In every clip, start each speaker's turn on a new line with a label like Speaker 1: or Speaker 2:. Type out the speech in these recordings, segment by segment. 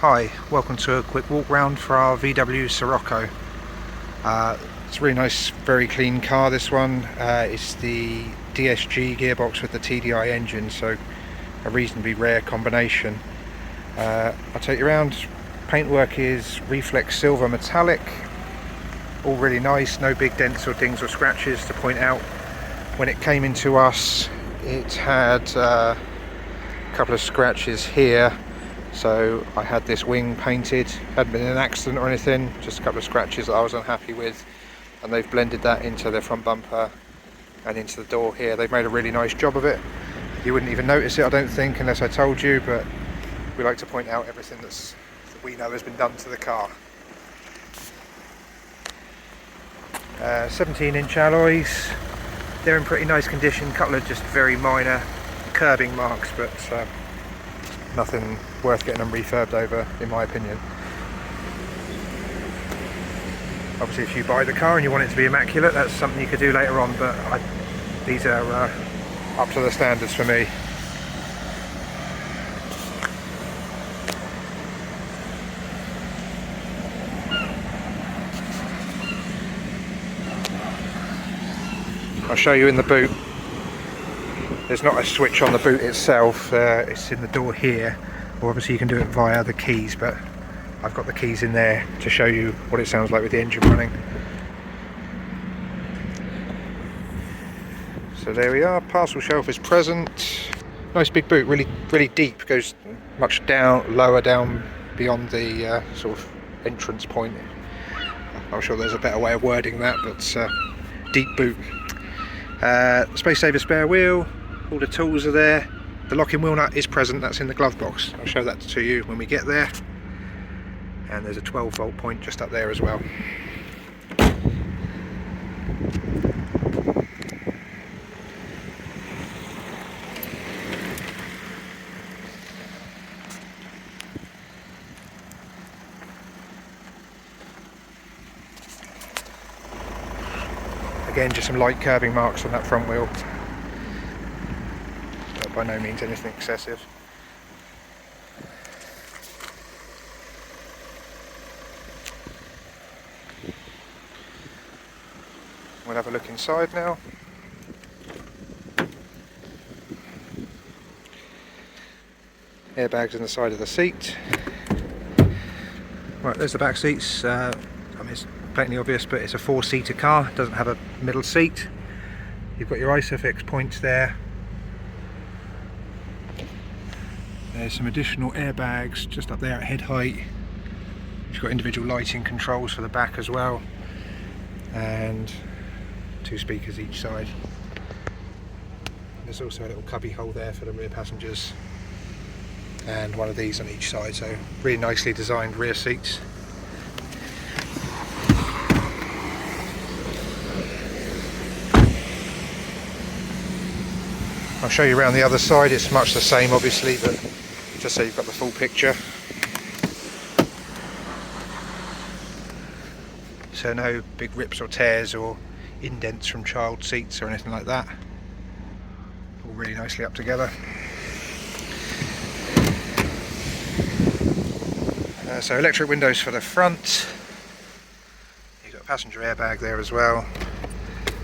Speaker 1: Hi, welcome to a quick walk round for our VW Scirocco. It's a really nice, very clean car, this one. It's the DSG gearbox with the TDI engine, so a reasonably rare combination. I'll take you around. Paintwork is reflex silver metallic, all really nice, no big dents or dings or scratches to point out. When it came into us, it had a couple of scratches here. So I had this wing painted, hadn't been in an accident or anything, just a couple of scratches that I was unhappy with, and they've blended that into their front bumper and into the door here. They've made a really nice job of it. You wouldn't even notice it, I don't think, unless I told you, but we like to point out everything that we know has been done to the car. 17-inch alloys, they're in pretty nice condition, a couple of just very minor curbing marks, but nothing worth getting them refurbed over, in my opinion. Obviously, if you buy the car and you want it to be immaculate, that's something you could do later on, but these are up to the standards for me. I'll show you in the boot. There's not a switch on the boot itself, it's in the door here, or obviously you can do it via the keys, but I've got the keys in there to show you what it sounds like with the engine running. So there we are, parcel shelf is present. Nice big boot, really deep, goes much lower down beyond the sort of entrance point. I'm sure there's a better way of wording that, but deep boot. Space saver spare wheel. All the tools are there. The locking wheel nut is present, that's in the glove box. I'll show that to you when we get there. And there's a 12-volt point just up there as well. Again, just some light curbing marks on that front wheel. By no means anything excessive. We'll have a look inside now. Airbags in the side of the seat. Right, there's the back seats. I mean, it's blatantly obvious, but it's a 4-seater car. It doesn't have a middle seat. You've got your ISOFIX points there. There's some additional airbags just up there at head height. You've got individual lighting controls for the back as well, and 2 speakers each side. There's also a little cubby hole there for the rear passengers, and one of these on each side, so really nicely designed rear seats. I'll show you around the other side. It's much the same obviously, but just so you've got the full picture. So no big rips or tears or indents from child seats or anything like that. All really nicely up together. So electric windows for the front. You've got a passenger airbag there as well.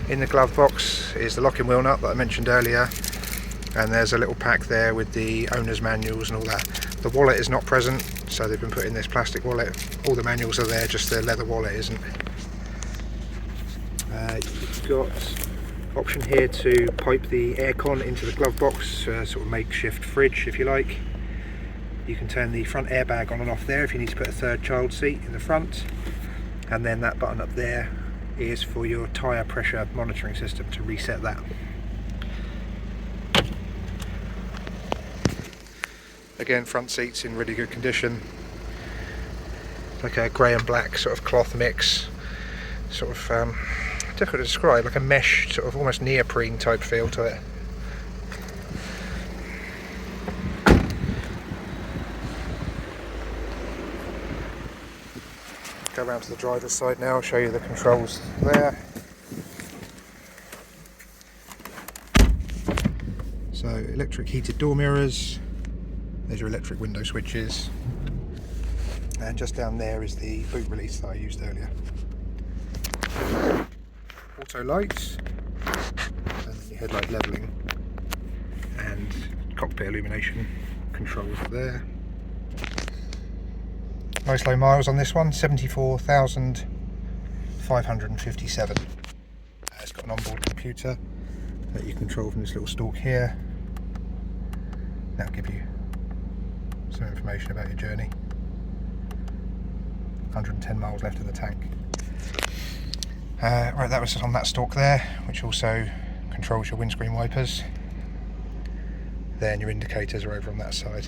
Speaker 1: In the glove box is the locking wheel nut that I mentioned earlier. And there's a little pack there with the owner's manuals and all that. The wallet is not present, so they've been put in this plastic wallet. All the manuals are there, just the leather wallet isn't. You've got option here to pipe the aircon into the glove box, sort of makeshift fridge if you like. You can turn the front airbag on and off there if you need to put a third child seat in the front. And then that button up there is for your tyre pressure monitoring system to reset that. Again, front seats in really good condition. Like a grey and black sort of cloth mix. Sort of difficult to describe, like a mesh, sort of almost neoprene type feel to it. Go around to the driver's side now, I'll show you the controls there. So electric heated door mirrors. There's your electric window switches. And just down there is the boot release that I used earlier. Auto lights, and then your headlight levelling and cockpit illumination controls there. Nice low miles on this one, 74,557. It's got an onboard computer that you control from this little stalk here. That'll give you some information about your journey. 110 miles left in the tank. Right, that was on that stalk there, which also controls your windscreen wipers. Then your indicators are over on that side.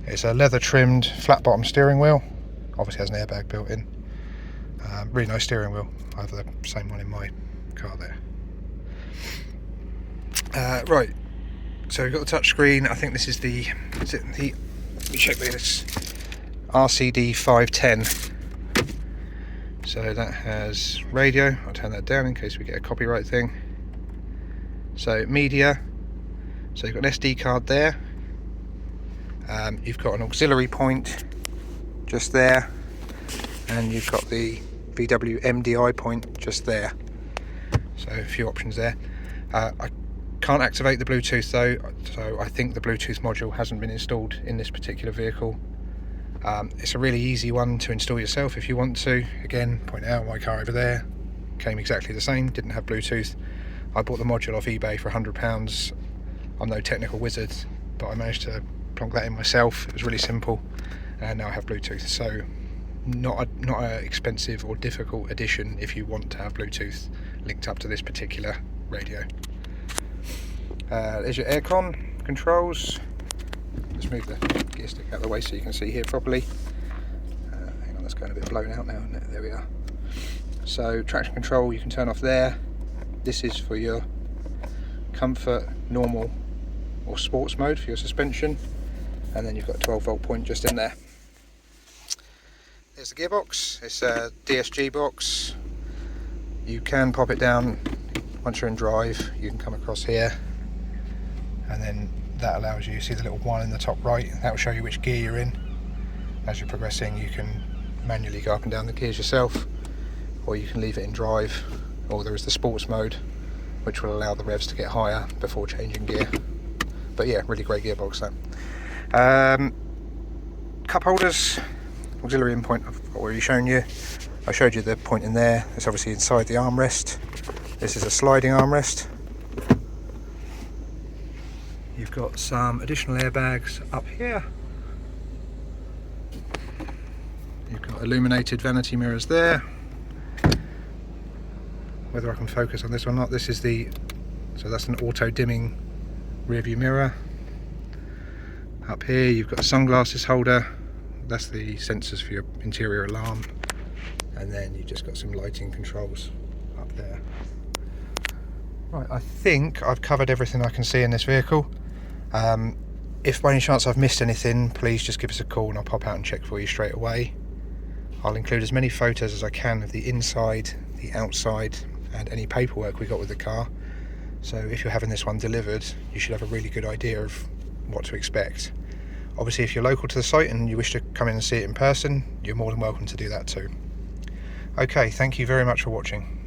Speaker 1: It's a leather trimmed flat bottom steering wheel. Obviously has an airbag built in. Really nice steering wheel. I have the same one in my car there. Right, so we've got the touch screen. I think this is the, let me check this, RCD 510. So that has radio. I'll turn that down in case we get a copyright thing. So media, so you've got an SD card there. You've got an auxiliary point just there, and you've got the VW MDI point just there. So a few options there. I can't activate the Bluetooth though, so I think the Bluetooth module hasn't been installed in this particular vehicle. It's a really easy one to install yourself if you want to. Again, point out my car over there came exactly the same, didn't have Bluetooth. I bought the module off eBay for £100. I'm no technical wizard, but I managed to plonk that in myself. It was really simple, and now I have Bluetooth. So not a expensive or difficult addition if you want to have Bluetooth linked up to this particular radio. There's your aircon controls. Let's move the gear stick out of the way so you can see here properly. Hang on, that's going a bit blown out now, isn't it? There we are. So traction control you can turn off there. This is for your comfort, normal or sports mode for your suspension, and then you've got a 12-volt point just in there. There's the gearbox. It's a DSG box. You can pop it down once you're in drive. You can come across here, and then that allows you, see the little one in the top right, that will show you which gear you're in. As you're progressing, you can manually go up and down the gears yourself, or you can leave it in drive, or there is the sports mode, which will allow the revs to get higher before changing gear. But yeah, really great gearbox that. Cup holders, auxiliary in point I've already shown you. I showed you the point in there. It's obviously inside the armrest. This is a sliding armrest. You've got some additional airbags up here. You've got illuminated vanity mirrors there. Whether I can focus on this or not, this is so that's an auto dimming rear view mirror. Up here you've got a sunglasses holder. That's the sensors for your interior alarm. And then you've just got some lighting controls up there. Right, I think I've covered everything I can see in this vehicle. If by any chance I've missed anything, please just give us a call and I'll pop out and check for you straight away. I'll include as many photos as I can of the inside, the outside, and any paperwork we got with the car. So if you're having this one delivered, you should have a really good idea of what to expect. Obviously, if you're local to the site and you wish to come in and see it in person, you're more than welcome to do that too. Okay, thank you very much for watching.